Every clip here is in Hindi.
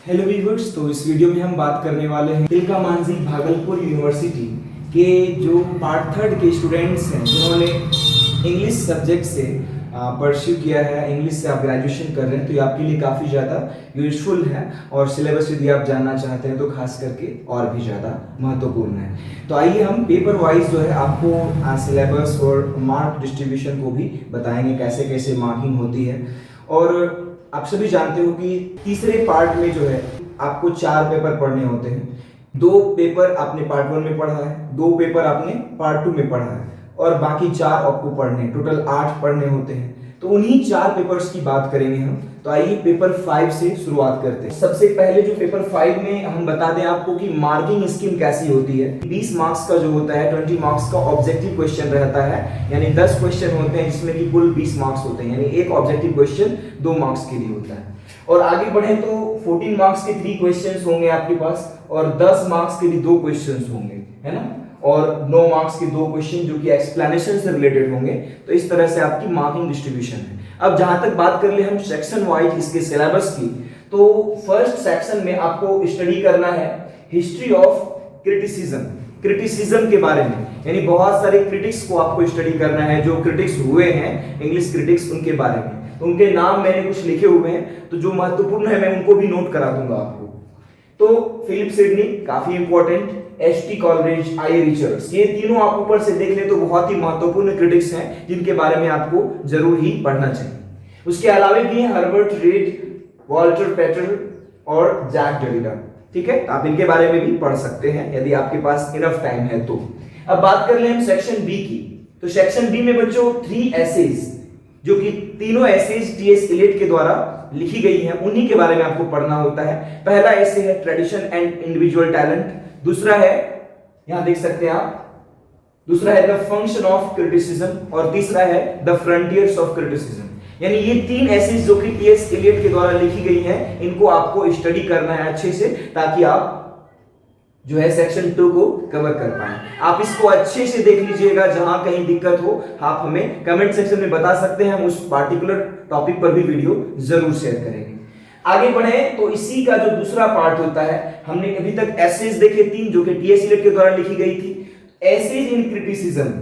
हेलो व्यूअर्स, तो इस वीडियो में हम बात करने वाले हैं तिलका मांझी भागलपुर यूनिवर्सिटी के जो पार्ट थर्ड के स्टूडेंट्स हैं जिन्होंने इंग्लिश सब्जेक्ट से परस्यू किया है। इंग्लिश से आप ग्रेजुएशन कर रहे हैं तो ये आपके लिए काफ़ी ज़्यादा यूजफुल है और सिलेबस यदि आप जानना चाहते हैं तो खास करके और भी ज़्यादा महत्वपूर्ण है। तो आइए हम पेपर वाइज जो है आपको सिलेबस और मार्क डिस्ट्रीब्यूशन को भी बताएंगे, कैसे कैसे मार्किंग होती है। और आप सभी जानते हो कि तीसरे पार्ट में जो है आपको 4 पेपर पढ़ने होते हैं। 2 पेपर आपने पार्ट 1 में पढ़ा है, 2 पेपर आपने पार्ट 2 में पढ़ा है और बाकी 4 आपको पढ़ने, टोटल 8 पढ़ने होते हैं। तो उन्हीं 4 पेपर्स की बात करेंगे हम। तो आइए पेपर 5 से शुरुआत करते हैं। सबसे पहले जो पेपर 5 में हम बता दें आपको कि मार्किंग स्कीम कैसी होती है। 20 मार्क्स का जो होता है, 20 मार्क्स का ऑब्जेक्टिव क्वेश्चन रहता है, यानी 10 क्वेश्चन होते हैं जिसमें कि कुल 20 मार्क्स होते हैं, यानी एक ऑब्जेक्टिव क्वेश्चन 2 मार्क्स के लिए होता है। और आगे बढ़े तो 14 मार्क्स के 3 क्वेश्चंस होंगे आपके पास और 10 मार्क्स के भी 2 क्वेश्चंस होंगे, है ना, और 9 मार्क्स के 2 क्वेश्चन जो कि एक्सप्लेनेशन से रिलेटेड होंगे। तो इस तरह से आपकी मार्किंग डिस्ट्रीब्यूशन है। अब जहां तक बात कर ले हम सेक्शन वाइज इसके सिलेबस की, तो फर्स्ट सेक्शन में आपको स्टडी करना है हिस्ट्री ऑफ क्रिटिसिज्म के बारे में, यानी बहुत सारे क्रिटिक्स को आपको स्टडी करना है। जो क्रिटिक्स हुए हैं इंग्लिश क्रिटिक्स, उनके बारे में, तो उनके नाम मैंने कुछ लिखे हुए हैं, तो जो महत्वपूर्ण है मैं उनको भी नोट करा दूंगा आपको। तो फिलिप सिडनी काफी इंपॉर्टेंट, एच.टी. कॉलरिज, आई. रिचर्ड्स, ये तीनों आप ऊपर से देख ले तो बहुत ही महत्वपूर्ण क्रिटिक्स हैं जिनके बारे में आपको जरूर ही पढ़ना चाहिए। उसके अलावा भी हैं हर्बर्ट रीड, वॉल्टर पैटर और जैक डेरिडा। ठीक है, आप इनके बारे में भी पढ़ सकते हैं यदि आपके पास इनफ टाइम है तो। अब बात कर ले हम सेक्शन बी की। तो सेक्शन बी में बच्चों 3 एसेज, जो कि तीनों एसेज टी.एस. इलियट के द्वारा लिखी गई हैं, उन्हीं के बारे में आपको पढ़ना होता है। पहला एसे है ट्रेडिशन एंड इंडिविजुअल टैलेंट, दूसरा है, यहां देख सकते हैं आप, दूसरा है द फंक्शन ऑफ क्रिटिसिज्म और तीसरा है द फ्रंटियर्स ऑफ क्रिटिसिज्म। यानी ये 3 एसेज जो कि टी.एस. इलियट के द्वारा लिखी गई हैं, इनको आपको स्टडी करना है अच्छे से, ताकि आप जो है सेक्शन 2 को कवर कर पाए। आप इसको अच्छे से देख लीजिएगा, जहां कहीं दिक्कत हो आप हमें कमेंट सेक्शन में बता सकते हैं, हम उस पार्टिकुलर टॉपिक पर भी वीडियो जरूर शेयर करेंगे। आगे बढ़े तो इसी का जो दूसरा पार्ट होता है, हमने अभी तक एसेज देखे 3 जो कि टी.एस. इलियट के द्वारा लिखी गई थी। एसेज इन क्रिटिसिज्म,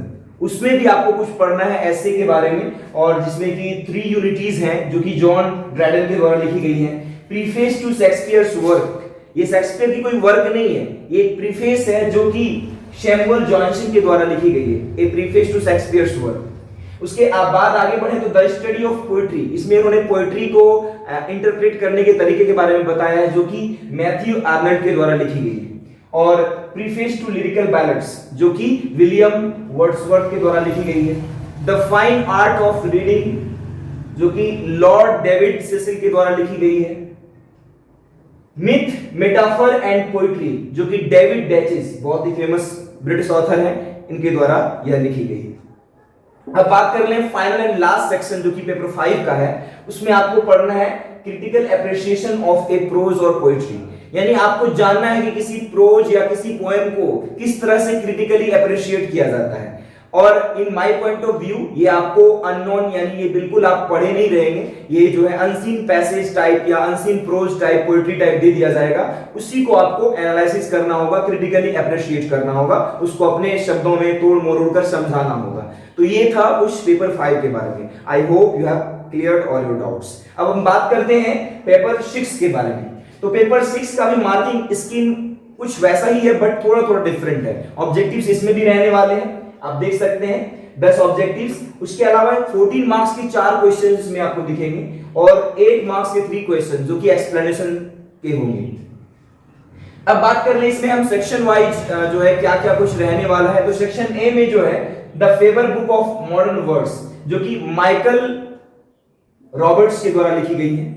उसमें भी आपको कुछ पढ़ना है एसे के बारे में, और जिसमें कि 3 यूनिटीज हैं जो कि जॉन ड्रैडन के द्वारा लिखी गई हैं। प्रीफेस टू शेक्सपियर्स वर्क, ये शेक्सपियर की कोई वर्क नहीं है, ये एक प्रीफेस है जो कि सैमुअल जॉनसन के द्वारा लिखी गई है, ए प्रीफेस टू शेक्सपियर्स वर्क। उसके बाद आगे बढ़े तो द स्टडी ऑफ पोएट्री, इसमें उन्होंने पोएट्री को इंटरप्रेट करने के तरीके के बारे में बताया है, जो कि मैथ्यू आर्नल्ड के द्वारा लिखी गई है। और प्रीफेस टू लिरिकल बैलेड्स, जो कि विलियम वर्ड्सवर्थ के द्वारा लिखी गई है। The fine art of reading, जो कि लॉर्ड डेविड सेसिल के द्वारा लिखी गई है। मिथ, मेटाफर एंड पोइट्री, जो कि डेविड डैचेस, बहुत ही फेमस ब्रिटिश ऑथर हैं, इनके द्वारा यह लिखी गई है। अब बात कर लें फाइनल एंड लास्ट सेक्शन जो कि पेपर 5 का है, उसमें आपको पढ़ना है critical appreciation of a prose और पोइट्री, यानी आपको जानना है कि किसी प्रोज या किसी पोएम को किस तरह से क्रिटिकली एप्रिशिएट किया जाता है। और in my point of view ये आपको अननोन, यानी ये बिल्कुल आप पढ़े नहीं रहेंगे, ये जो है अनसीन पैसेज टाइप या unseen prose type, poetry type दे दिया जाएगा, उसी को आपको एनालिसिस करना होगा, क्रिटिकली एप्रिशिएट करना होगा, उसको अपने शब्दों में तोड़ मरोड़ कर समझाना होगा। तो ये था उस पेपर 5 के बारे में। I hope you have cleared all your doubts. अब हम बात करते हैं पेपर 6 के बारे में। तो पेपर 6 का भी मार्किंग स्कीम कुछ वैसा ही है, बट थोड़ा थोड़ा डिफरेंट है। ऑब्जेक्टिव्स इसमें भी रहने वाले हैं, आप देख सकते हैं 10 ऑब्जेक्टिव्स। उसके अलावा 14 मार्क्स की 4 क्वेश्चंस में आपको दिखेंगे और 8 मार्क्स के 3 क्वेश्चन जो कि एक्सप्लेनेशन के होंगे। अब बात कर ले इसमें हम सेक्शन वाइज जो है क्या क्या कुछ रहने वाला है। तो सेक्शन ए में जो है the favour book of modern words, जो कि माइकल रॉबर्ट्स के द्वारा लिखी गई है,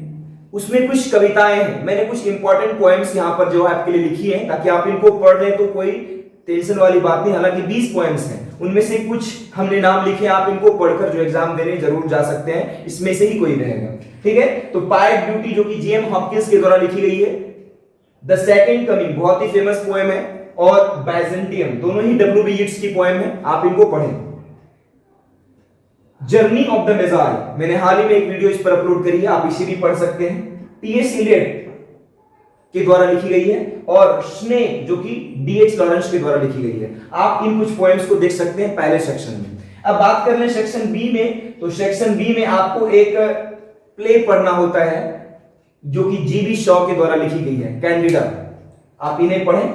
उसमें कुछ कविताएं हैं। मैंने कुछ इंपॉर्टेंट पोएम्स यहां पर जो है आपके लिए लिखी हैं, ताकि आप इनको पढ़ लें तो कोई टेंशन वाली बात नहीं। हालांकि 20 पोएम्स हैं, उनमें से कुछ हमने नाम लिखे, आप इनको पढ़कर जो एग्जाम देने जरूर जा सकते हैं, इसमें से ही कोई रहेगा। ठीक है, तो पाइट ब्यूटी जो कि जेएम हॉपकिंस के द्वारा लिखी गई है। द सेकंड कमिंग बहुत ही फेमस पोएम है, और बैजेंटियम, दोनों ही डब्ल्यू.बी. यीट्स की पोएम है, आप इनको पढ़ें। जर्नी ऑफ द मेजाय, मैंने हाल ही में एक वीडियो इस पर अपलोड करी है, आप इसे भी पढ़ सकते हैं। टी.एस. इलियट के द्वारा लिखी गई है और स्नेक जो कि डीएच लॉरेंस के द्वारा लिखी गई है। आप इन कुछ पोएम्स को देख सकते हैं पहले सेक्शन में। अब बात कर लें सेक्शन बी में, तो सेक्शन बी में आपको एक प्ले पढ़ना होता है जो कि जीबी शॉ के द्वारा लिखी गई है, कैंडिडा। आप इन्हें पढ़ें,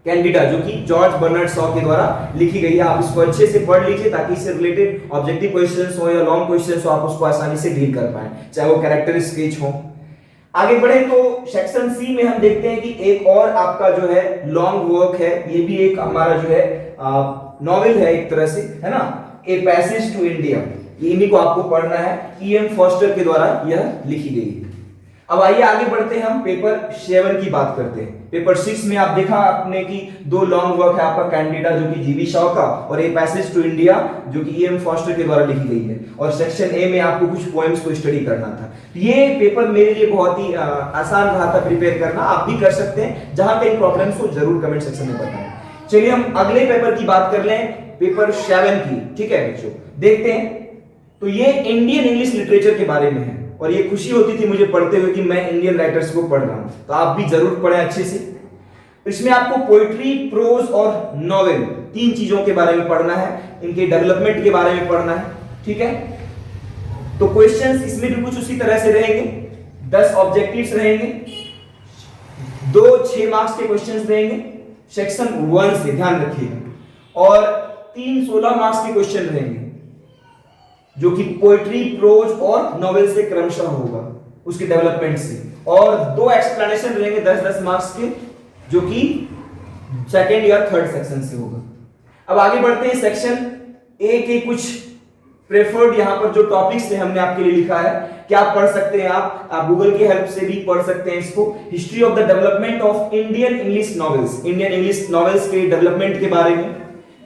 कैंडिडा जो कि जॉर्ज बर्नार्ड शॉ के द्वारा लिखी गई है। आप इसको अच्छे से पढ़ लीजिए ताकि इससे रिलेटेड ऑब्जेक्टिव क्वेश्चंस हो या लॉन्ग क्वेश्चंस हो, आप उसको आसानी से डील कर पाए, चाहे वो कैरेक्टर स्केच हो। आगे बढ़े तो सेक्शन सी में हम देखते हैं कि एक और आपका जो है लॉन्ग वर्क है, ये भी एक हमारा जो है नॉवेल है एक तरह से, है ना, ए पैसेज टू इंडिया। इन्हीं को आपको पढ़ना है, E.M. फॉस्टर के द्वारा यह लिखी गई है। अब आइए आगे बढ़ते हैं, हम पेपर 7 की बात करते हैं। पेपर 6 में आप देखा आपने कि दो लॉन्ग वर्क है आपका, कैंडिडा जो कि जीबी शॉ का और ए पैसेज टू इंडिया जो कि E.M. फॉस्टर के द्वारा लिखी गई है। और सेक्शन ए में आपको कुछ पोएम्स को स्टडी करना था। ये पेपर मेरे लिए बहुत ही आसान रहा था प्रिपेयर करना, आप भी कर सकते हैं। जहां कहीं प्रॉब्लम्स हो जरूर कमेंट सेक्शन में बताएं। चलिए हम अगले पेपर की बात कर लें, पेपर 7 की। ठीक है बच्चों, देखते हैं। तो ये इंडियन इंग्लिश लिटरेचर के बारे में है और ये खुशी होती थी मुझे पढ़ते हुए कि मैं इंडियन राइटर्स को पढ़ रहा हूं, तो आप भी जरूर पढ़ें अच्छे से। इसमें आपको पोइट्री, प्रोज और नॉवेल, 3 चीजों के बारे में पढ़ना है, इनके डेवलपमेंट के बारे में पढ़ना है। ठीक है, तो क्वेश्चंस इसमें भी कुछ उसी तरह से रहेंगे। 10 ऑब्जेक्टिव्स रहेंगे, 2 6 मार्क्स के क्वेश्चंस रहेंगे सेक्शन 1 से, ध्यान रखिएगा। और 3 16 मार्क्स के क्वेश्चन रहेंगे जो कि पोएट्री, प्रोज और नॉवेल से क्रमशः होगा, उसके डेवलपमेंट से। और 2 एक्सप्लेनेशन रहेंगे 10-10 मार्क्स के जो कि सेकंड या थर्ड सेक्शन से होगा। अब आगे बढ़ते हैं, सेक्शन ए के कुछ प्रेफर्ड यहाँ पर जो टॉपिक्स थे हमने आपके लिए लिखा है, क्या आप पढ़ सकते हैं, आप गूगल की हेल्प से भी पढ़ सकते हैं इसको। History of the development of Indian English novels, Indian English novels के डेवलपमेंट के बारे में,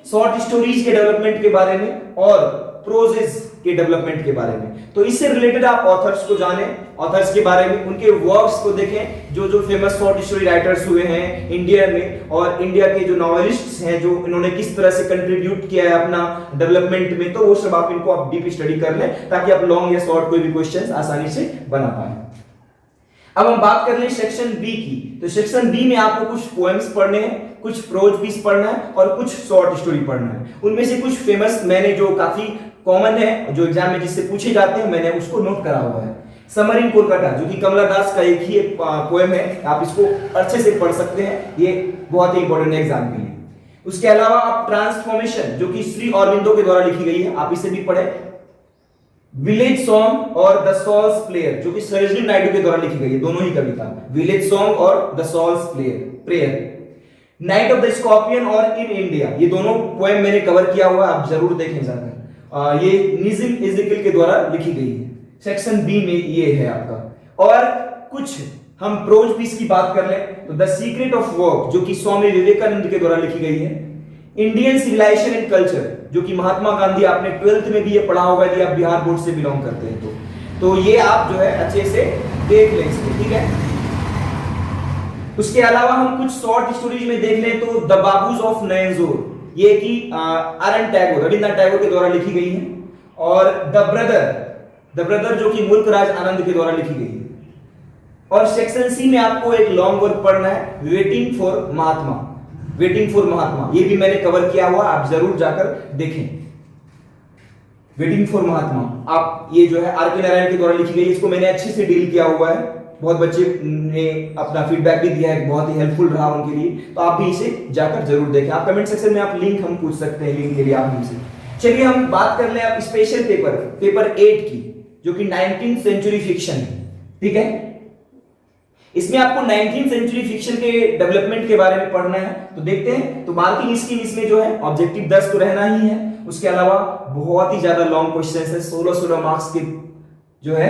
शॉर्ट स्टोरीज के डेवलपमेंट के बारे में और प्रोजेस के डेवलपमेंट के बारे में। तो इससे रिलेटेड आप ऑथर्स को जाने, ऑथर्स के बारे में, उनके वर्क्स को देखें, जो जो फेमस शॉर्ट स्टोरी राइटर्स हुए हैं इंडिया में, और इंडिया के जो नॉवेलिस्ट्स हैं जो इन्होंने किस तरह से कंट्रीब्यूट किया है अपना डेवलपमेंट में, तो वो सब आप इनको आप डीप स्टडी कर लें ताकि आप लॉन्ग या शॉर्ट कोई भी क्वेश्चन आसानी से बना पाए। अब हम बात कर लें सेक्शन बी की। तो सेक्शन बी में आपको कुछ पोएम्स पढ़ने हैं, कुछ प्रोज पीस पढ़ना है और कुछ शॉर्ट स्टोरी पढ़ना है। उनमें से कुछ फेमस मैंने जो काफी कॉमन है, जो एग्जाम में जिससे पूछे जाते हैं, मैंने उसको नोट करा हुआ है। समर इन कोलकाता जो कि कमला दास का एक ही पोएम है, आप इसको अच्छे से पढ़ सकते हैं, ये बहुत ही इंपॉर्टेंट है एग्जाम के लिए। उसके अलावा आप ट्रांसफॉर्मेशन जो कि श्री अरविंदो के द्वारा लिखी गई है, आप इसे भी पढ़ें। विलेज सॉन्ग और द सॉल्स प्लेयर जो कि सरोजिनी नायडू के द्वारा लिखी गई है, दोनों ही कविता, विलेज सॉन्ग और the souls prayer. Night of the scorpion और इन इंडिया, ये दोनों पोएम मैंने कवर किया हुआ, आप जरूर देखें जाकर। ये निजिम इज़ेकिएल के द्वारा लिखी गई है। सेक्शन बी में ये है आपका। और कुछ हम प्रोज पीस की बात कर लें तो द सीक्रेट ऑफ वर्क जो कि स्वामी विवेकानंद के द्वारा लिखी गई है। इंडियन सिविलाइजेशन एंड कल्चर जो कि महात्मा गांधी, आपने 12th में भी ये पढ़ा होगा यदि आप बिहार बोर्ड से बिलोंग करते हैं तो ये आप जो है अच्छे से देख लें इसको, ठीक है। उसके अलावा हम कुछ शॉर्ट स्टोरीज में देख लें तो द बाबूज ऑफ नैनजोर, ये कि आरएन टैगोर, रविंद्रनाथ टैगोर के द्वारा लिखी गई है। और द ब्रदर जो कि मुल्कराज आनंद के द्वारा लिखी गई है। और सेक्शन सी में आपको एक लॉन्ग वर्क पढ़ना है, वेटिंग फॉर महात्मा, ये भी मैंने कवर किया हुआ, आप जरूर जाकर देखें। वेटिंग फॉर महात्मा, आप ये जो है आर.के. नारायण के द्वारा लिखी गई, इसको मैंने अच्छे से डील किया हुआ है, बहुत बच्चे ने अपना फीडबैक भी दिया है, बहुत ही हेल्पफुल रहा उनके लिए, तो आप भी इसे जाकर जरूर देखें। आप कमेंट सेक्शन में आप लिंक हम पूछ सकते हैं, लिंक के लिए आप हमसे। चलिए हम बात कर लें अब स्पेशल पेपर 8 की जो कि 19th सेंचुरी फिक्शन है, ठीक है। इसमें आपको 19th सेंचुरी फिक्शन के डेवलपमेंट के बारे में पढ़ना है, तो देखते हैं। तो मार्किंग स्कीम इसमें जो है ऑब्जेक्टिव 10 तो रहना ही है, उसके अलावा बहुत ही ज्यादा लॉन्ग क्वेश्चंस है, 16 मार्क्स के जो है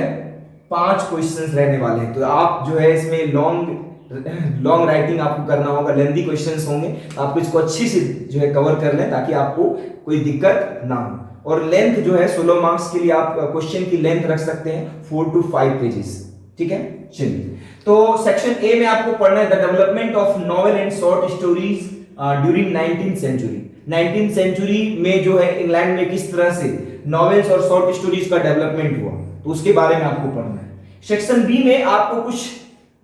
5 क्वेश्चंस रहने वाले हैं। तो आप जो है इसमें लॉन्ग राइटिंग आपको करना होगा, लेंथी क्वेश्चंस होंगे, तो आप इसको अच्छी से जो है कवर कर लें ताकि आपको कोई दिक्कत ना हो। और लेंथ जो है 16 मार्क्स के लिए आप क्वेश्चन की लेंथ रख सकते हैं 4 to 5 पेजेस, ठीक है। चलिए, तो सेक्शन ए में आपको पढ़ना है the development of novel and short stories during 19th century. 19th century में जो है इंग्लैंड में किस तरह से नॉवेल्स और शॉर्ट स्टोरीज का डेवलपमेंट हुआ, तो उसके बारे में आपको पढ़ना है। सेक्शन बी में आपको कुछ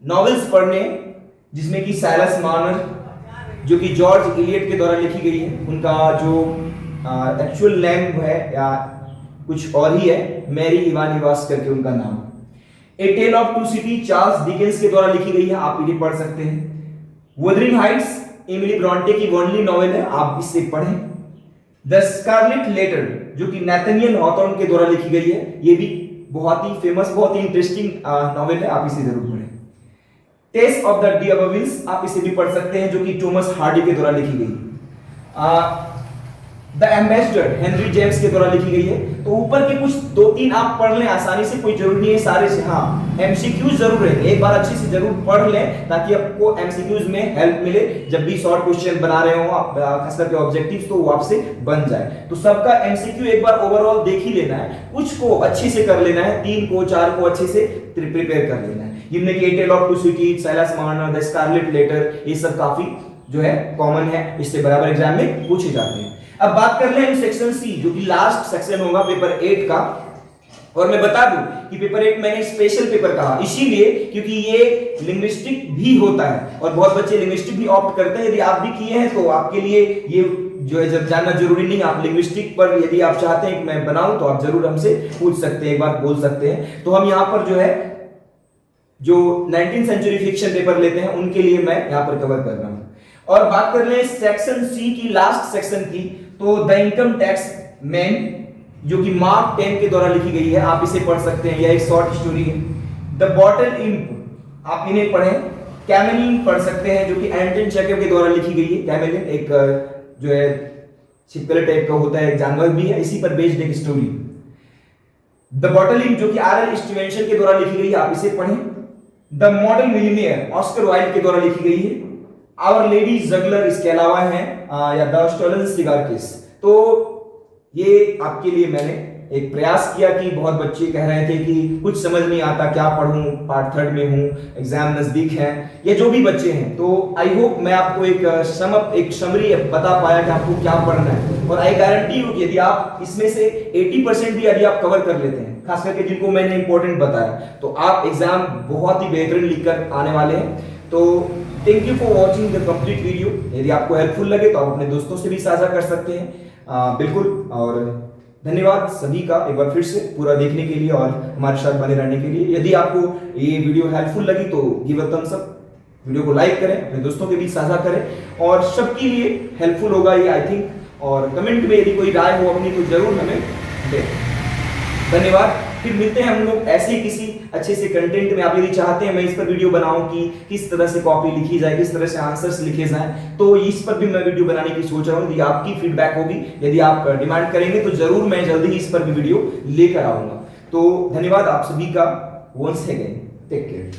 नॉवेल्स पढ़ने जिसमें कि साइलस मार्नर जो कि जॉर्ज इलियट के द्वारा लिखी गई है, उनका जो एक्चुअल नेम है या कुछ और ही है, मैरी इवानिवास करके उनका नाम। A tale of two city Charles Dickens के द्वारा लिखी गई है, आप ये पढ़ सकते हैं। वुदरिंग हाइट्स एमिली ब्रॉन्टे की वर्नली नॉवेल है, आप इसे पढ़ें। द स्कारलेट लेटर जो कि नैथनियल हॉथॉर्न के द्वारा लिखी गई है, ये भी बहुत ही फेमस, बहुत ही इंटरेस्टिंग नॉवेल है, आप इसे जरूर पढ़ें। टेस्ट ऑफ द डियाबोविल्स आप इसे भी पढ़ सकते हैं, जो कि थॉमस हार्डी के द्वारा लिखी गई। द एम्बेसडर हेनरी जेम्स के द्वारा लिखी गई है। तो ऊपर के कुछ 2-3 आप पढ़ लें आसानी से, कोई जरूरी नहीं है सारे से। हाँ, एमसीक्यूज जरूर रहेंगे, एक बार अच्छे से जरूर पढ़ लें ताकि आपको एमसीक्यूज में हेल्प मिले जब भी शॉर्ट क्वेश्चन बना रहे हो आप, खास करके ऑब्जेक्टिव्स, तो वो आपसे बन जाए। तो सबका एमसीक्यू एक बार ओवरऑल देख ही लेना है, कुछ को अच्छे से कर लेना है, 3 को 4 को अच्छे से प्रिपेयर कर लेना है। जिनमें कि a tale of two cities, Silas Marner, the scarlet letter, ये सब काफी जो है कॉमन है, इससे बराबर एग्जाम में पूछे जाते हैं। अब बात कर लें सेक्शन सी, जो कि लास्ट सेक्शन होगा पेपर 8 का। और मैं बता दूं कि पेपर 8 मैंने स्पेशल पेपर कहा इसीलिए क्योंकि ये लिंग्विस्टिक भी होता है और बहुत बच्चे लिंग्विस्टिक भी ऑप्ट करते हैं। यदि आप भी किए हैं तो आपके लिए ये जो है जब जानना जरूरी नहीं, आप लिंग्विस्टिक पर यदि आप चाहते हैं कि मैं बनाऊं तो आप जरूर हमसे पूछ सकते हैं, एक बार बोल सकते हैं। तो हम यहाँ पर जो है जो 19th सेंचुरी फिक्शन पेपर लेते हैं उनके लिए मैं यहाँ पर कवर कर रहा हूँ। और बात कर लें सेक्शन सी की, लास्ट सेक्शन की, तो द इनकम टैक्स मैन जो कि मार्क टेन के द्वारा लिखी गई है, आप इसे पढ़ सकते हैं, यह एक शॉर्ट स्टोरी है। द बॉटल इंप आप इन्हें पढ़ें। कैमेलिन पढ़ सकते हैं जो कि एंटन चेकव के द्वारा लिखी गई है। कैमेलिन एक जो है छिपकली टाइप का होता है, एक जानवर भी है, इसी पर बेस्ड एक स्टोरी। द बॉटल इंप जो कि आर.एल. स्टीवेंसन के द्वारा लिखी गई है, आप इसे पढ़ें। The model millionaire Oscar Wilde के द्वारा लिखी गई है। आवर लेडी जगलर इसके अलावा है या द स्टोलन सिगार केस। तो ये आपके लिए मैंने एक प्रयास किया कि बहुत बच्चे कह रहे थे कि कुछ समझ नहीं आता, क्या पढ़ूं, पार्ट 3 में हूं, एग्जाम नजदीक है, या जो भी बच्चे हैं। तो आई होप मैं आपको एक समरी बता पाया कि आपको क्या पढ़ना है। और आई गारंटी यू कि यदि आप इसमें से 80% भी यदि आप कवर कर लेते हैं, खास करके जिनको मैंने इंपॉर्टेंट बताया, तो आप एग्जाम बहुत ही बेहतरीन लिखकर आने वाले हैं। तो thank you for watching the complete video. यदि आपको हेल्पफुल लगे तो आप अपने दोस्तों से भी साझा कर सकते हैं, बिल्कुल। और धन्यवाद सभी का एक बार फिर से पूरा देखने के लिए और हमारे साथ बने रहने के लिए। यदि आपको ये वीडियो हेल्पफुल लगी तो give a thumbs up, video को लाइक करें, अपने दोस्तों के बीच साझा करें और सबके लिए हेल्पफुल होगा ये आई थिंक। और कमेंट में यदि कोई राय हो अपनी तो जरूर हमें दें। धन्यवाद। फिर मिलते हैं हम लोग ऐसे किसी अच्छे से कंटेंट में। आप यदि चाहते हैं मैं इस पर वीडियो बनाऊं कि किस तरह से कॉपी लिखी जाए, किस तरह से आंसर्स लिखे जाएं, तो इस पर भी मैं वीडियो बनाने की सोच रहा हूं। यदि आपकी फीडबैक होगी, यदि आप डिमांड करेंगे तो जरूर मैं जल्दी ही इस पर भी वीडियो लेकर आऊंगा। तो धन्यवाद आप सभी का वंस अगेन। Take care.